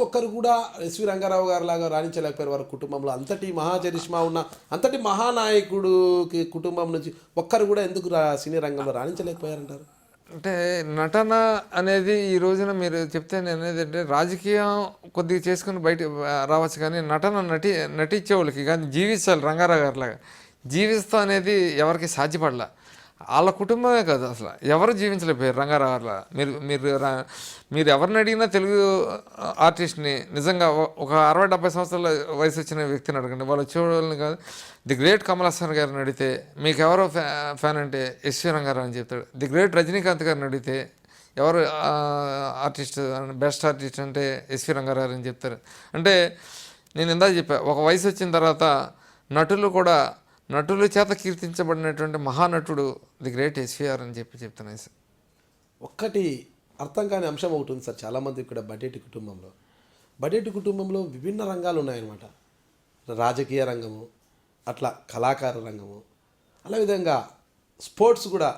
ఒక్కరు కూడా ఎస్వి రంగారావు గారు లాగా రాణించలేకపోయారు వారి కుటుంబంలో. అంతటి మహాచరిష్మా ఉన్న అంతటి మహానాయకుడికి కుటుంబం నుంచి ఒక్కరు కూడా ఎందుకు సినీ రంగంలో రాణించలేకపోయారంటారు? అంటే నటన అనేది ఈ రోజున మీరు చెప్తే నేను అనేది అంటే రాజకీయం కొద్దిగా చేసుకుని బయట రావచ్చు, కానీ నటించే వాళ్ళకి కానీ జీవించాలి రంగారావు గారిలాగా. జీవిస్తాం అనేది ఎవరికి సాధ్యపడలా. వాళ్ళ కుటుంబమే కాదు, అసలు ఎవరు జీవించలేకపోయారు రంగారావు గారిలా. మీరు మీరు మీరు ఎవరిని అడిగినా తెలుగు ఆర్టిస్ట్ని నిజంగా ఒక 60-70 సంవత్సరాల వయసు వచ్చిన వ్యక్తిని అడగండి, వాళ్ళు వచ్చేవాళ్ళని కాదు. ది గ్రేట్ కమల్ హాసన్ గారిని అడిగితే మీకు ఎవరో ఫ్యాన్ అంటే ఎస్వి రంగారావు అని చెప్తాడు. ది గ్రేట్ రజనీకాంత్ గారిని అడిగితే ఎవరు ఆర్టిస్ట్ బెస్ట్ ఆర్టిస్ట్ అంటే ఎస్వి రంగారావు అని చెప్తారు. అంటే నేను ఇందాక చెప్పా, ఒక వయసు వచ్చిన తర్వాత నటుల చేత కీర్తించబడినటువంటి మహానటుడు ది గ్రేట్ ఎస్విఆర్ అని చెప్తున్నాయి సార్. ఒక్కటి అర్థం కాని అంశం ఒకటి ఉంది సార్, చాలామంది ఇక్కడ బడ్జెట్ కుటుంబంలో విభిన్న రంగాలు ఉన్నాయన్నమాట. రాజకీయ రంగము, అట్లా కళాకార రంగము, అలా విధంగా స్పోర్ట్స్ కూడా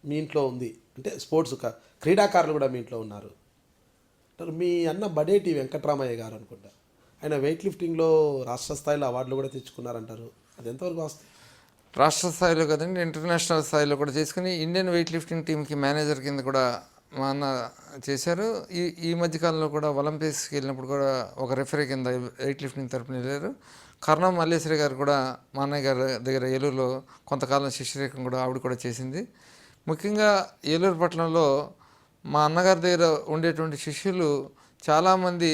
మీ ఇంట్లో ఉంది. అంటే స్పోర్ట్స్ క్రీడాకారులు కూడా మీ ఇంట్లో ఉన్నారు. మీ అన్న బడేటి వెంకట్రామయ్య గారు అనుకుంటా, ఆయన వెయిట్ లిఫ్టింగ్లో రాష్ట్ర స్థాయిలో అవార్డులు కూడా తెచ్చుకున్నారంటారు. అది ఎంతవరకు వస్తుంది? రాష్ట్ర స్థాయిలో కదండి, ఇంటర్నేషనల్ స్థాయిలో కూడా చేసుకుని ఇండియన్ వెయిట్ లిఫ్టింగ్ టీంకి మేనేజర్ కింద కూడా మా అన్న చేశారు. ఈ మధ్యకాలంలో కూడా ఒలింపిక్స్కి వెళ్ళినప్పుడు కూడా ఒక రెఫరీ కింద వెయిట్ లిఫ్టింగ్ తరపున వెళ్ళారు. కర్ణం మల్లేశ్వరి గారు కూడా మా అన్నయ్య గారి దగ్గర ఏలూరులో కొంతకాలం శిష్యరేఖం కూడా ఆవిడ కూడా చేసింది. ముఖ్యంగా ఏలూరు పట్టణంలో మా అన్నగారి దగ్గర ఉండేటువంటి శిష్యులు చాలామంది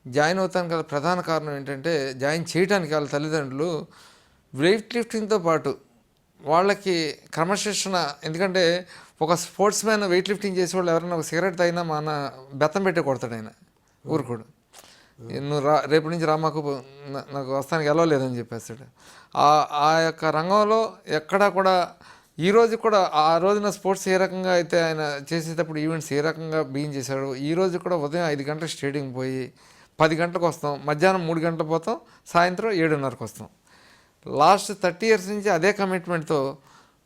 జాయిన్ అవుతానికి గల ప్రధాన కారణం ఏంటంటే, జాయిన్ చేయడానికి వాళ్ళ తల్లిదండ్రులు వెయిట్ లిఫ్టింగ్తో పాటు వాళ్ళకి క్రమశిక్షణ. ఎందుకంటే ఒక స్పోర్ట్స్ మ్యాన్ వెయిట్ లిఫ్టింగ్ చేసేవాళ్ళు ఎవరైనా ఒక సిగరెట్ తాగినా మా అన్న బెత్తం పెట్టి కొడతాడు ఆయన ఊరుకోడు. నువ్వు రేపు నుంచి రామాకు నాకు వస్తానికి ఎలా లేదని చెప్పేస్తాడు. ఆ యొక్క రంగంలో ఎక్కడా కూడా ఈ రోజు కూడా ఆ రోజున స్పోర్ట్స్ ఏ రకంగా అయితే ఆయన చేసేటప్పుడు ఈవెంట్స్ ఏ రకంగా బిగిన్ చేశాడు, ఈ రోజు కూడా ఉదయం 5 గంటలకు స్టేడియం పోయి 10 గంటలకు వస్తాం, మధ్యాహ్నం 3 గంటలకు పోతాం, సాయంత్రం 7:30కు వస్తాం. లాస్ట్ 30 years నుంచి అదే కమిట్మెంట్తో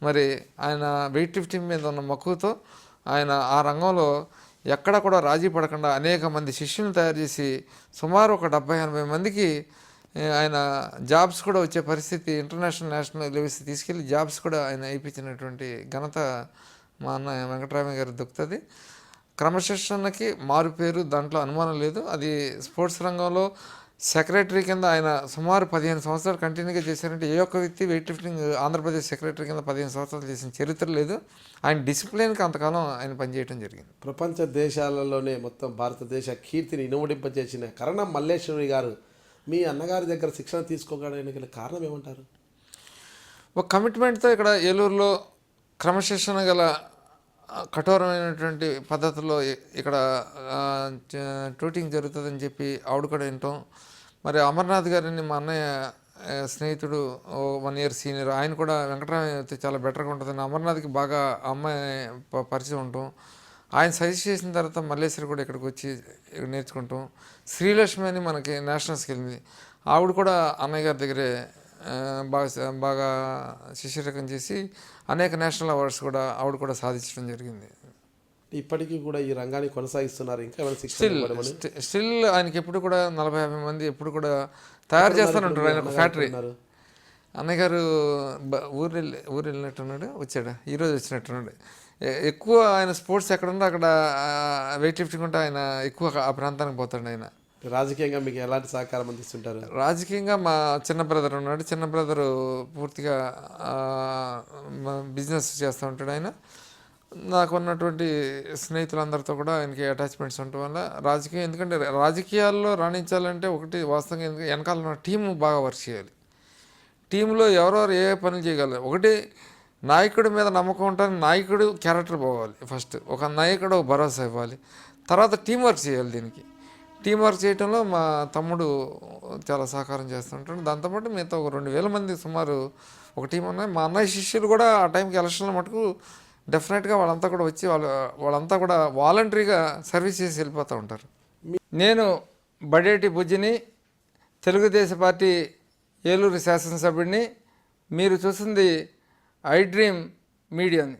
మరి ఆయన వెయిట్ లిఫ్టింగ్ మీద ఉన్న మక్కువతో ఆయన ఆ రంగంలో ఎక్కడ కూడా రాజీ పడకుండా అనేక మంది శిష్యులను తయారు చేసి సుమారు ఒక 70-80 మందికి ఆయన జాబ్స్ కూడా వచ్చే పరిస్థితి, ఇంటర్నేషనల్ నేషనల్ లెవెల్స్ తీసుకెళ్ళి జాబ్స్ కూడా ఆయన ఇప్పించినటువంటి ఘనత మా అన్న వెంకటరామయ్య గారు దొక్కుతుంది. క్రమశిక్షణకి మారు పేరు, దాంట్లో అనుమానం లేదు. అది స్పోర్ట్స్ రంగంలో సెక్రటరీ కింద ఆయన సుమారు 15 సంవత్సరాలు కంటిన్యూగా చేశారంటే ఏ ఒక్క వ్యక్తి వెయిట్ లిఫ్టింగ్ ఆంధ్రప్రదేశ్ సెక్రటరీ కింద 15 సంవత్సరాలు చేసిన చరిత్ర లేదు. ఆయన డిసిప్లిన్కి అంతకాలం ఆయన పనిచేయడం జరిగింది. ప్రపంచ దేశాలలోనే మొత్తం భారతదేశ కీర్తిని ఇనుమడింపజేసిన కరణం మల్లేశ్వరి గారు మీ అన్నగారి దగ్గర శిక్షణ తీసుకోవడానికి గల కారణం ఏమంటారు? ఒక కమిట్మెంట్తో ఇక్కడ ఏలూరులో క్రమశిక్షణ గల కఠోరమైనటువంటి పద్ధతిలో ఇక్కడ షూటింగ్ జరుగుతుందని చెప్పి ఆవిడ కూడా వింటాం. మరి అమర్నాథ్ గారిని మా అన్నయ్య స్నేహితుడు 1 year సీనియర్, ఆయన కూడా వెంకటరామయ్య అయితే చాలా బెటర్గా ఉంటుందని అమర్నాథ్కి బాగా అమ్మాయి పరిచయం ఉంటాం. ఆయన సజెస్ట్ చేసిన తర్వాత మల్లేశ్వరి కూడా ఇక్కడికి వచ్చి నేర్చుకుంటాం. శ్రీలక్ష్మి అని మనకి నేషనల్స్కి వెళ్ళింది, ఆవిడ కూడా అన్నయ్య గారి దగ్గరే బాగా శిష్యరకం చేసి అనేక నేషనల్ అవార్డ్స్ కూడా ఆవిడ కూడా సాధించడం జరిగింది. ఇప్పటికీ కూడా ఈ రంగాన్ని కొనసాగిస్తున్నారు. ఇంకా స్టిల్ ఆయనకి ఎప్పుడు కూడా 40-50 మంది ఎప్పుడు కూడా తయారు చేస్తానంటారు. ఆయన ఒక ఫ్యాక్టరీ. అన్నయ్య గారు ఊరు వెళ్ళినట్టున్నాడు, వచ్చాడు, ఈరోజు వచ్చినట్టున్నాడు. ఎక్కువ ఆయన స్పోర్ట్స్ ఎక్కడుందో అక్కడ వెయిట్ లిఫ్టింగ్ ఉంటే ఆయన ఎక్కువ ఆ ప్రాంతానికి పోతాడు. ఆయన రాజకీయంగా మీకు ఎలాంటి సహకారం అందిస్తుంటారు? రాజకీయంగా మా చిన్న బ్రదర్ ఉన్నాడు, చిన్న బ్రదరు పూర్తిగా బిజినెస్ చేస్తూ ఉంటాడు. ఆయన నాకు ఉన్నటువంటి స్నేహితులందరితో కూడా ఆయనకి అటాచ్మెంట్స్ ఉండటం వల్ల రాజకీయం, ఎందుకంటే రాజకీయాల్లో రాణించాలంటే ఒకటి వాస్తవంగా వెనకాల ఉన్న టీము బాగా వర్క్ చేయాలి. టీంలో ఎవరెవరు ఏ పనులు చేయగలరు. ఒకటి నాయకుడి మీద నమ్మకం ఉంటుంది, నాయకుడు క్యారెక్టర్ పోవాలి. ఫస్ట్ ఒక నాయకుడు ఒక భరోసా ఇవ్వాలి, తర్వాత టీం వర్క్ చేయాలి. దీనికి టీం వర్క్ చేయడంలో మా తమ్ముడు చాలా సహకారం చేస్తుంటాడు. దాంతోపాటు మిగతా ఒక 2000 మంది సుమారు ఒక టీం ఉన్నాయి. మా అన్నయ్య శిష్యులు కూడా ఆ టైంకి ఎలక్షన్ల మటుకు డెఫినెట్గా వాళ్ళంతా కూడా వచ్చి వాళ్ళంతా కూడా వాలంటరీగా సర్వీస్ చేసి వెళ్ళిపోతూ ఉంటారు. నేను బడేటి బుజ్జిని, తెలుగుదేశం పార్టీ ఏలూరు శాసనసభ్యుడిని. మీరు చూసింది ఐ డ్రీమ్ మీడియాని.